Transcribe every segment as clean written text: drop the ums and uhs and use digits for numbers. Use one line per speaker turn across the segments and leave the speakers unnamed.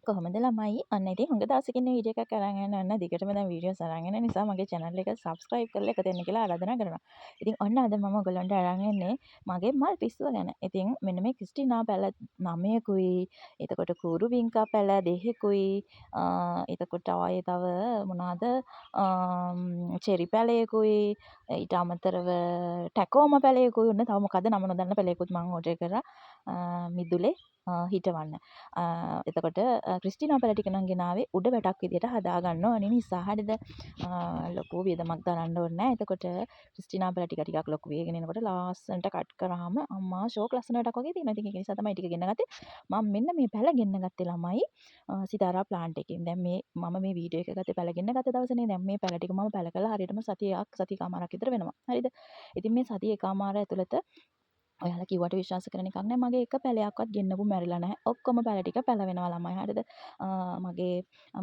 කොහොමද ළමයි අන්න ඉතින් හුඟ දවසකින් වීඩියෝ එකක් අරන් යන දිගටම දැන් වීඩියෝස් අරන් යන නිසා මගේ channel එක subscribe කරලා එක දෙන්න කියලා ආරාධනා කරනවා. ඉතින් ඔන්න අද මම ඔයගලන්ට අරන් එන්නේ මගේ මල් පිස්සුව ගැන. ඉතින් මෙන්න මේ ක්‍රිස්ටිනා පැල 9කුයි, එතකොට කූරු වින්කා පැල 2කුයි, එතකොට ආයේ තව මොනවාද චෙරි පැලයකුයි, ඊට අමතරව ටැකෝම පැලයකුයි, ඔන්න තව මොකද්ද නම නොදන්න පැලයකුත් මම ඕඩර් කරා මිදුලේ හිටවන්න. එතකොට ක්‍රිස්ටිනා පැල ටික නම් ගෙනාවේ උඩ වැටක් විදියට හදාගන්න ඕනි නිසා හරියද ලොකු වියදමක් දරන්න ඕනේ නැහැ. එතකොට ක්‍රිස්ටිනා පැල ටික ලොකු වේගෙන එනකොට ලස්සනට කට් කරාම අම්මා ෂෝක් ලස්සන වැඩක් වගේ තියෙනවා. ඉතින් ඒක නිසා තමයි ටික ගෙන්න ගත්තේ. මම මෙන්න මේ පැල ගෙන්න ගත්තේ ළමයි සිතාරා ප්ලාන්ට් එකෙන්. දැන් මම මේ වීඩියෝ එක ගත්තේ පැල ගෙන්න ගත්ත දවසේනේ. දැන් මේ පැල ටික මම පැල කළා හරියටම සතියකමාරක් විතර වෙනවා. හරිද? ඉතින් මේ සතිය එකමාර ඇතුළත ඔයාලා කිව්වට විශ්වාස කරන එකක් නෑ මගේ එක පැලයක්වත් ගෙන්නපු මැරිලා නැහැ. ඔක්කොම පැල ටික පැලවෙනවා ළමයි. හරිද? මගේ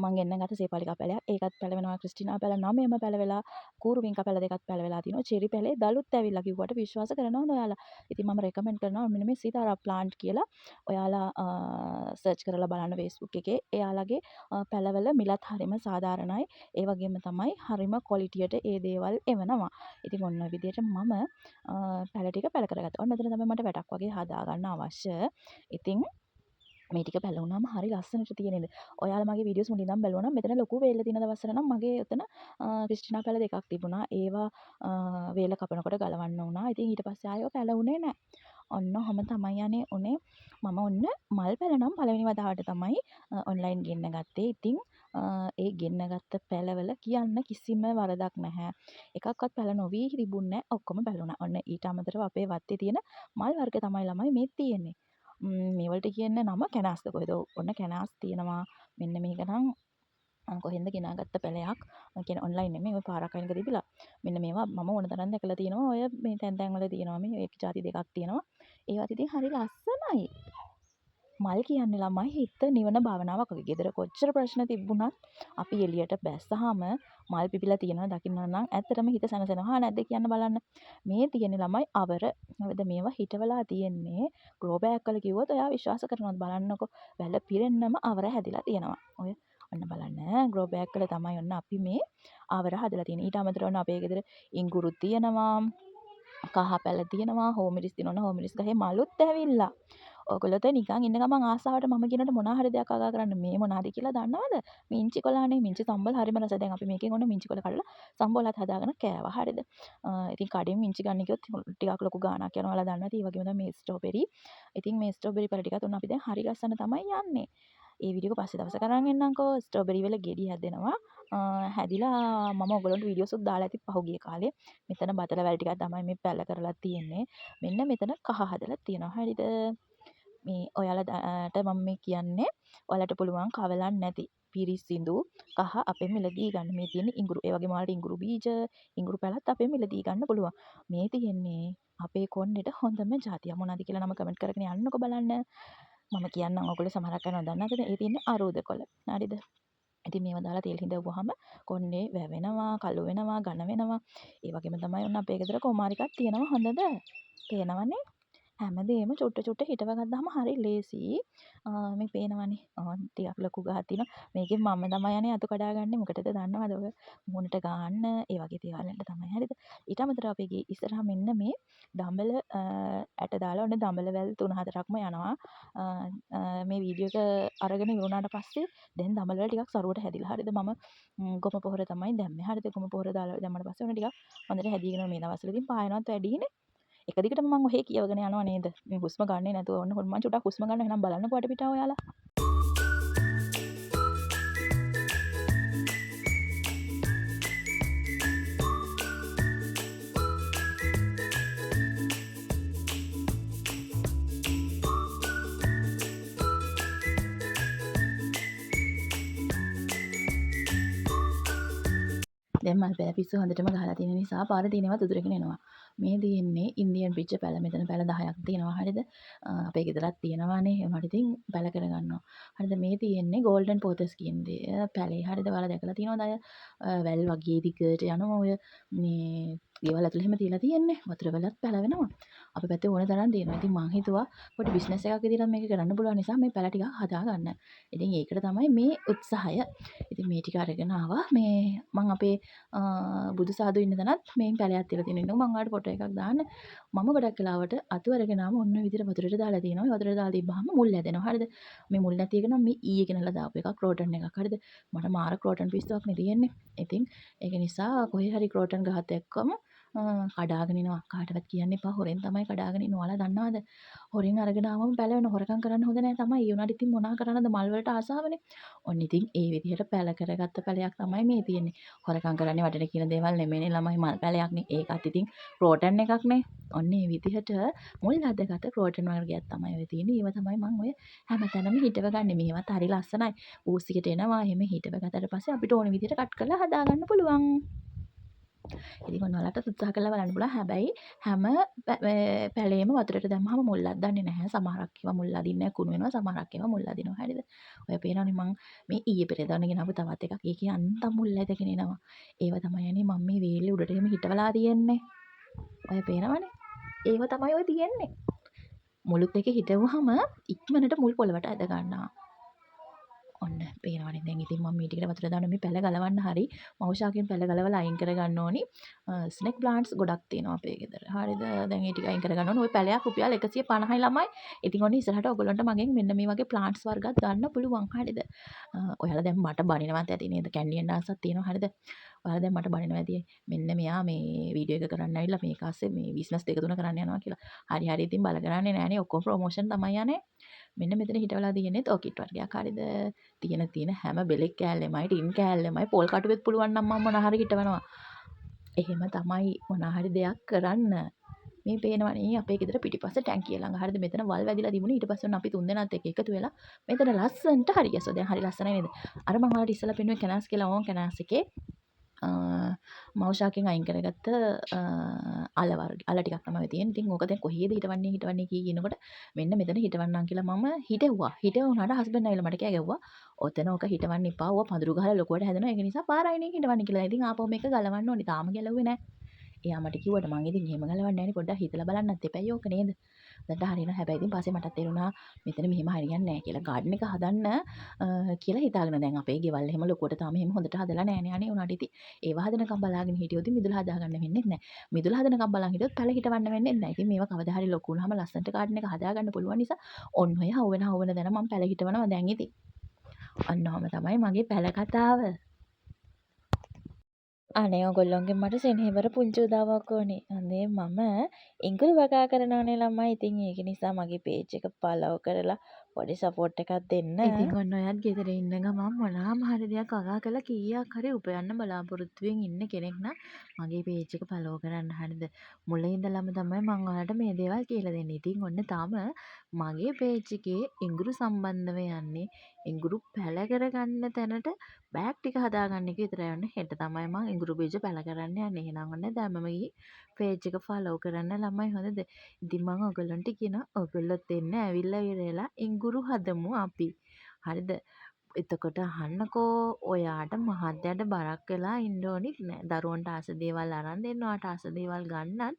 මං ගෙන්න ගත්ත සේපාලිකා පැලයක් ඒකත් පැලවෙනවා. ක්‍රිස්ටිනා පැල 9ම පැලවෙලා, කූරු වින්කා පැල දෙකත් පැලවෙලා තිනවා. චෙරි පැලේ දලුත් ඇවිල්ලා කිව්වට විශ්වාස කරනවද ඔයාලා? ඉතින් මම රෙකමන්ඩ් කරනවා මෙන්න මේ සිතාරා ප්ලාන්ට් කියලා. ඔයාලා සර්ච් කරලා බලන්න Facebook එකේ. එයාලගේ පැලවල මිලත් හරිම සාධාරණයි. ඒ වගේම තමයි හරිම ක්වොලිටියට ඒ දේවල් එවනවා. ඉතින් ඔන්න ඔය විදිහට මම පැල ටික පැල කරගත්තා. ඔන්න එතන තමයි මට වැටක් වගේ හදාගන්න අවශ්‍ය. ඉතින් මේ ටික පැලුණාම හරි ලස්සනට තියෙන නේද? ඔයාලා මගේ වීඩියෝස් මුලින් ඉඳන් බැලුවා නම් මෙතන ලොකු වේල තියෙන දවස්වල නම් මගේ එතන ක්‍රිස්ටිනා පැල දෙකක් තිබුණා. ඒවා වේල කපනකොට ගලවන්න වුණා. ඉතින් ඊට පස්සේ ආයෙව පැලුනේ නැහැ. ඔන්න ඔහම තමයි යන්නේ උනේ. මම ඔන්න මල් පැල නම් පළවෙනි වතාවට තමයි ඔන්ලයින් ගෙන්න ගත්තේ. ඉතින් ඒ ගෙන්න ගත්ත පැලවල කියන්න කිසිම වරදක් නැහැ. එකක්වත් පැල නොවී තිබුණේ නැහැ. ඔක්කොම පැලුණා. ඔන්න ඊට අමතරව අපේ වත්තේ තියෙන මල් වර්ග තමයි ළමයි මේ තියෙන්නේ. මේ වලට කියන නම කැනාස්ද කොහෙද? ඔන්න කැනාස් තියෙනවා. මෙන්න මේක නම් කොහෙන්ද ගෙනාගත්ත පැලයක්. කියන්නේ ඔන්ලයින් නෙමෙයි ඔය පාරක් අයිනක තිබිලා. මෙන්න මේවා මම ඕන තරම් දැකලා තියෙනවා. ඔය මේ තැන් වල තියෙනවා මේ එක ಜಾති දෙකක් තියෙනවා. ඒවත් ඉතින් හරි ලස්සනයි. මල් කියන්නේ ළමයි හිත නිවන භාවනාවක් වගේ. ගෙදර කොච්චර ප්‍රශ්න තිබුණත් අපි එළියට බැස්සහම මල් පිපිලා තියෙනවා දකින්න නම් ඇත්තටම හිත සනසනවා නැද්ද කියන්න බලන්න. මේ තියෙන ළමයි අවර නේද මේවා හිටවලා තියෙන්නේ ග්‍රෝ බෑග් වල කිව්වොත් ඔයා විශ්වාස කරනවද බලන්නකො. වැල පිරෙන්නම අවර හැදිලා තියෙනවා. ඔය ඔන්න බලන්න ග්‍රෝ බෑග් වල තමයි ඔන්න අපි මේ අවර හදලා තියෙන්නේ. ඊට අමතරව ඔන්න අපේ ගෙදර ඉඟුරු තියෙනවා. කහ පැල තියෙනවා. හෝමිරිස් තියෙනවා. හෝමිරිස් ගහේ මලුත් ඇවිල්ලා. ඔයගොල්ලෝට නිකන් ඉන්න ගමන් ආසාවට මම කියනට මොනවා හරි දෙයක් අගා කරන්න මේ මොනවාද කියලා දන්නවද? මිංචි කොලානේ මිංචි සම්බල් හරිම රසයි. දැන් අපි මේකෙන් ඔන්න මිංචි කොල කඩලා සම්බෝලත් හදාගෙන කෑවා. හරිද? ඉතින් කඩෙන් මිංචි ගන්න කිව්වොත් ටිකක් ලොකු ගාණක් යනවා. ඔයාලා දන්නවා. ඒ වගේම තමයි මේ ස්ට්‍රෝබෙරි. ඉතින් මේ ස්ට්‍රෝබෙරි පැල ටිකත් උන් අපි දැන් හරි ලස්සන තමයි යන්නේ. ඒ වීඩියෝ එක පස්සේ දවසක අරන් එන්නම්කෝ. ස්ට්‍රෝබෙරි වල ගෙඩි හැදෙනවා. හැදිලා මම ඔයගොල්ලන්ට වීඩියෝස් උත් දාලා ඇති පහුගිය කාලේ. මෙතන බතල වැල් ටිකක් තමයි මේ පැල කරලා තියෙන්නේ. මෙන්න මෙතන කහ හදලා තියෙනවා. හරිද? මේ ඔයාලට මම මේ කියන්නේ ඔයාලට පුළුවන් කවලන් නැති පිරිසිදු කහ අපේ මිලදී ගන්න. මේ තියෙන ඉඟුරු. ඒ වගේම ඔයාලට ඉඟුරු බීජ, ඉඟුරු පැලත් අපේ මිලදී ගන්න පුළුවන්. මේ තියෙන්නේ අපේ කොණ්ඩේට හොඳම જાතිය. මොනවද කියලා නම කමෙන්ට් කරගෙන යන්නකෝ බලන්න. මම කියන්නම් ඔයගොල්ලෝ සමහරක් අය නොදන්නද? ඒ තියෙන්නේ අරුද කොළ. හරිද? ඉතින් මේවා දාලා තෙල් හිඳවුවාම කොණ්ඩේ වැවෙනවා, කළු වෙනවා, ඝන වෙනවා. ඒ වගේම තමයි ඔන්න අපේ ගෙදර කොමාරිකක් තියෙනවා. හොඳද? පේනවනේ? හැමදේම චුට්ට චුට්ට හිටව ගත්තාම හරි ලේසි. මේ පේනවනේ. ටිකක් ලොකු ගහක් තියෙනවා. මේකෙන් මම තමයි යන්නේ අතු කඩාගන්නේ. මොකටද දන්නවද ඔය? මූණට ගාන්න ඒ වගේ දේවල් වලට තමයි. හරිද? ඊට අමතරව අපේ ගේ ඉස්සරහා මෙන්න මේ දඹල ඇට දාලා ඔන්න දඹල වැල් 3-4ක්ම යනවා. මේ වීඩියෝ එක අරගෙන ඉවරනාට පස්සේ දැන් දඹල වල ටිකක් සරුවට හැදිලා. හරිද? මම ගොම පොහොර තමයි දැම්මේ. හරිද? ගොම පොහොර දාලා දැම්මට පස්සේ ඔන්න ටිකක් හොඳට හැදීගෙන මේ දවස්වල ඉතින් පායනවත් වැඩිනේ. එක දිගටම මම ඔහේ කියවගෙන යනවා නේද? මේ හුස්ම ගන්නෙ නැතුව ඔන්න මම චුට්ටක් හුස්ම ගන්න එහෙනම් බලන්නකෝ වටපිටාව ඔයාලා. දැන් මල් පැල පිස්සු හොඳටම ගහලා තියෙන නිසා පාර දිනේවත් උදුරගෙන එනවා. මේ තියෙන්නේ ඉන්දියන් පිච්ච පැල. මෙතන පැල 10ක් තියෙනවා. හරිද? අපේ ගෙදරත් තියෙනවානේ. ඒවට ඉතින් පැල කරගන්නවා. හරිද? මේ තියෙන්නේ ගෝල්ඩන් පෝතස් කියන දේ. පැලේ හරිද? ඔයාලා දැකලා තියෙනවද අය? වැල් වගේ දිගට යනවා ඔය මේ ගෙවල් ඇතුළේ එහෙම තියලා තියෙන්නේ. වතුර වලත් පැලවෙනවා. අපි පැත්තේ ඕන තරම් තියෙනවා. ඉතින් මං හිතුවා පොඩි බිස්නස් එකක් විදිහට මේක කරන්න පුළුවන් නිසා මේ පැල ටිකක් හදාගන්න. ඉතින් ඒකට තමයි මේ උත්සාහය. ඉතින් මේ ටික අරගෙන ආවා. මේ මං අපේ බුදු සාදු ඉන්න තැනත් මේ පැලයක් තියලා තියෙන ඉන්නවා. මං ආවට ෆොටෝ එකක් දාන්න. මම ගොඩක් වෙලාවට අතු අරගෙන ආම ඔන්න විදිහට වතුරට දාලා තියෙනවා. මේ වතුරට දාලා තිබ්බහම මුල් හැදෙනවා. හරිද? මේ මුල් නැති එක නම් මේ ඊයේ ගෙනල්ලා දාපු එකක් ක්‍රෝටන් එකක්. හරිද? මට මාර ක්‍රෝටන් පිස්සුවක් නේ තියෙන්නේ. ඉතින් ඒක නිසා කොහේ හරි ක්‍රෝටන් ගහත් එක්කම කඩාගෙන එනවා. කාටවත් කියන්න එපා. හොරෙන් තමයි කඩාගෙන එන්නේ. ඔයාලා දන්නවද? හොරෙන් අරගෙන ආවම පැලවෙන හොරකම් කරන්න හොඳ නැහැ තමයි. ඒ උනාට ඉතින් මොනා කරන්නද මල් වලට ආසාවනේ. ඔන්න ඉතින් ඒ විදිහට පැල කරගත්ත පැලයක් තමයි මේ තියෙන්නේ. හොරකම් කරන්නේ වටේ කියන දේවල් නෙමෙයිනේ ළමයි මල් පැලයක්නේ. ඒකත් ඉතින් ක්‍රෝටන් එකක්නේ. ඔන්න ඒ විදිහට මුල් හදගත්ත ක්‍රෝටන් වර්ගයක් තමයි ඔය තියෙන්නේ. ඒව තමයි මම ඔය හැමතැනම හිටව ගන්න. මේවත් හරි ලස්සනයි. ඌසිකට එනවා. එහෙම හිටව ගත්තට පස්සේ අපිට ඕන විදිහට කට් කරලා හදා ගන්න පුළුවන්. ඉතින් ඔයාලට උත්සාහ කරලා බලන්න පුළුවන්. හැබැයි හැම පැලේම වතුරට දැම්මම මුල් අදින්නේ නැහැ. සමහරක් ඒවා මුල් අදින්නේ නැහැ. කුණු වෙනවා. සමහරක් ඒවා මුල් අදිනවා. හරිද? ඔය පේනවනේ මං මේ ඊයේ පෙරේදාන ගෙනාවු තවත් එකක්. ඒකේ අන්තම් මුල් ඇදගෙන එනවා. ඒව තමයි යන්නේ මම මේ වේලේ උඩට එහෙම හිටවලා තියෙන්නේ. ඔය පේනවනේ. ඒව තමයි ඔය තියෙන්නේ. මුළුත් එකේ හිටවුවහම ඉක්මනට මුල් පොළවට ඇද ගන්නවා. ඔන්න පේනවනේ දැන් ඉතින් මම මේ ටිකට වතුර දාන මේ පැල ගලවන්න හරි මවුෂාකින් පැල ගලවලා අයින් කරගන්න ඕනි. ස්නේක් ප්ලාන්ට්ස් ගොඩක් තියෙනවා අපේ ගෙදර. හරිද? දැන් ඒ ටික අයින් කරගන්න ඕනේ. ওই පැලයක් රුපියල් 150යි ළමයි. ඉතින් ඔන්න ඉස්සරහට ඔයගොල්ලන්ට මගෙන් මෙන්න මේ වගේ ප්ලාන්ට්ස් වර්ගත් ගන්න පුළුවන්. හරිද? ඔයාලා දැන් මට බනිනවත් ඇති නේද? කැන්ඩියන් ඩාන්සක් තියෙනවා. හරිද? ඔයාලා දැන් මට බනිනවා ඇති. මෙන්න මෙයා මේ වීඩියෝ එක කරන්න ඇවිල්ලා මේක ASCII මේ බිස්නස් දෙක තුන කරන්න යනවා කියලා. හරි හරි ඉතින් බල කරන්නේ නෑනේ. ඔක්කොම ප්‍රොමෝෂන් තමයි යන්නේ. මෙන්න මෙතන හිටවලා තියෙන්නේ ඕකිඩ් වර්ගයක්. හරිද? තියෙන හැම බෙලෙක් කෑල්ලෙමයි ටින් කෑල්ලෙමයි පොල් කටුවෙත් පුළුවන් නම් මම මොනවා හරි හිටවනවා. එහෙම තමයි මොනවා හරි දෙයක් කරන්න. මේ පේනවනේ අපේ ගෙදර පිටිපස්ස ටැංකිය ළඟ. හරිද? මෙතන වල් වැදිලා තිබුණේ. ඊට පස්සේ අපි තුන් දෙනාත් එක්ක එකතු වෙලා මෙතන ලස්සන්ට හරි ගැසුවා. දැන් හරි ලස්සනයි නේද? අර මම ඔයාලට ඉස්සලා පෙන්නුවේ කැනාස් කියලා ඕන් කැනාස් එකේ මවුෂාකින් අයින් කරගත්ත අල වර්ග අල ටිකක් තමයි තියෙන්නේ. ඉතින් ඕක දැන් කොහේද හිටවන්නේ කියනකොට මෙන්න මෙතන හිටවන්නම් කියලා මම හිටෙව්වා. හිටවුණාට හස්බන්ඩ් ආවිල්ලා මට කෑ ගැව්වා. ඔතන ඕක හිටවන්න එපා. ඕවා පඳුරු ගහලා ලොකුවට හැදෙනවා. ඒක නිසා පාරායිනේ හිටවන්න කියලා. ඉතින් ආපහු මේක ගලවන්න ඕනේ. තාම ගැලවුවේ නැහැ. එයා මට කිව්වට මං ඉතින් එහෙම ගලවන්නේ නැහැ නේ. පොඩ්ඩක් හිතලා බලන්නත් එපැයි ඕක නේද? දැන් හරියනවා. හැබැයි ඉතින් පස්සේ මටත් තේරුණා මෙතන මෙහෙම හරියන්නේ නැහැ කියලා. ගාඩන් එක හදන්න කියලා හිතාගෙන දැන් අපේ ගෙවල් එහෙම ලොකුවට තාම එහෙම හොඳට හදලා නැහැ නේ. අනේ උනාට ඉතින් ඒව හදනකම් බලාගෙන හිටියොත් මිදුල හදාගන්න වෙන්නේ නැහැ. මිදුල හදනකම් බලන් හිටියොත් පැල හිටවන්න වෙන්නේ නැහැ. ඉතින් මේවා කවදා හරි ලොකු වුණාම ලස්සනට ගාඩන් එක හදාගන්න පුළුවන් නිසා ඔන්න ඔය හවුවෙන දැන මම පැල හිටවනවා දැන් ඉතින්. අන්නෝම තමයි මගේ පැල කතාව. අනේ ඔයගොල්ලොන්ගෙන් මට සෙනෙහවර පුංචි උදාවක් ඕනේ. අනේ මම ඉංග්‍රීසි වගා කරනවනේ ළමයි. ඉතින් ඒක නිසා මගේ පේජ් එක ෆලෝ කරලා පොඩි සපෝට් එකක් දෙන්න. ඉතින් ඔන්න ඔයත් ගෙදර ඉන්න ගමන් මොනවාම හරි දෙයක් වගා කරලා කීයක් හරි උපයන්න බලාපොරොත්තුවෙන් ඉන්න කෙනෙක් නම් මගේ පේජ් එක ෆලෝ කරන්න හරිද. මුලින් ඉඳලම තමයි මම ඔයාලට මේ දේවල් කියලා දෙන්නේ. ඉතින් ඔන්න තාම මගේ පේජ් එකේ ඉංග්‍රීසි සම්බන්ධව යන්නේ ඉංග්‍රීසි පැල කරගන්න තැනට බෑග් ටික හදාගන්න එක විතරයි. ඔන්න හෙට තමයි මම ඉංග්‍රීසි පේජ් පැල කරන්න යන්නේ. එහෙනම් ඔන්න දැම්මම ගිහින් පේජ් එක ෆලෝ කරන්න ළමයි හොඳද? ඉතින් මම ඔයගොල්ලන්ට කියනවා ඔයගොල්ලොත් එන්න ඇවිල්ලා ඉවරලා ඉංගුරු හදමු අපි. හරිද? එතකොට අහන්නකෝ ඔයාට මහත්තයාට බරක් වෙලා ඉන්න ඕනිත් නෑ. දරුවන්ට ආස දේවල් අරන් දෙන්න, ඔයාට ආස දේවල් ගන්නත්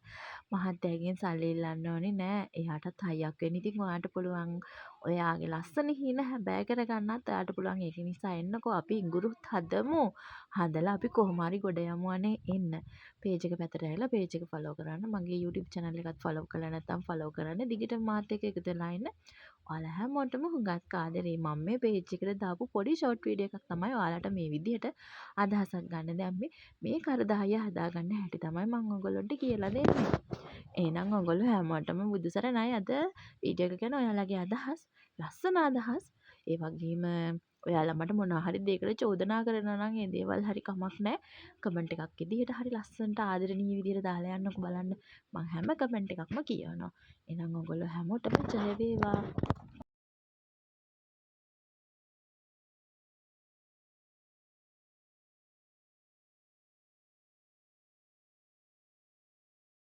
මහත්තයාගෙන් සල්ලි ඉල්ලන්න ඕනේ නෑ. එයාටත් හයියක් වෙන්න. ඉතින් ඔයාට පුළුවන් ඔයාගේ ලස්සන හීන හැබෑ කරගන්නත් ඔයාට පුළුවන්. ඒක නිසා එන්නකෝ අපි ඉඟුරුත් හදමු. හදලා අපි කොහොම හරි ගොඩ යමු අනේ එන්න. පේජ් එක පැත්තට ඇවිල්ලා පේජ් එක ෆලෝ කරන්න. මගේ YouTube channel එකත් ෆලෝ කරලා නැත්නම් ෆලෝ කරන්න. දිගටම මාත් එක්ක එකතු වෙලා ඉන්න. ඔයාලා හැමෝටම හුඟක් ආදරේ. මම මේ පේජ් එකට දාපු පොඩි ෂෝට් වීඩියෝ එකක් තමයි ඔයාලට මේ විදිහට අදහසක් ගන්න දැම්මේ. මේ කරදහය හදාගන්න හැටි තමයි මම ඔයගොල්ලන්ට කියලා දෙන්නේ. එහෙනම් ඔයගොල්ලෝ හැමෝටම බුදු සරණයි. අද වීඩියෝ එක ගැන ඔයාලගේ අදහස්, ලස්සන අදහස්, ඒ වගේම ඔයාලා මට මොනවා හරි දෙයකට චෝදනා කරනවා නම් ඒ දේවල් හරි කමක් නැහැ. කමෙන්ට් එකක් විදිහට හරි ලස්සනට ආදරණීය විදිහට දාලා යන්නකෝ බලන්න. මම හැම කමෙන්ට් එකක්ම කියවනවා. එහෙනම් ඔයගොල්ලෝ හැමෝටම ජය වේවා.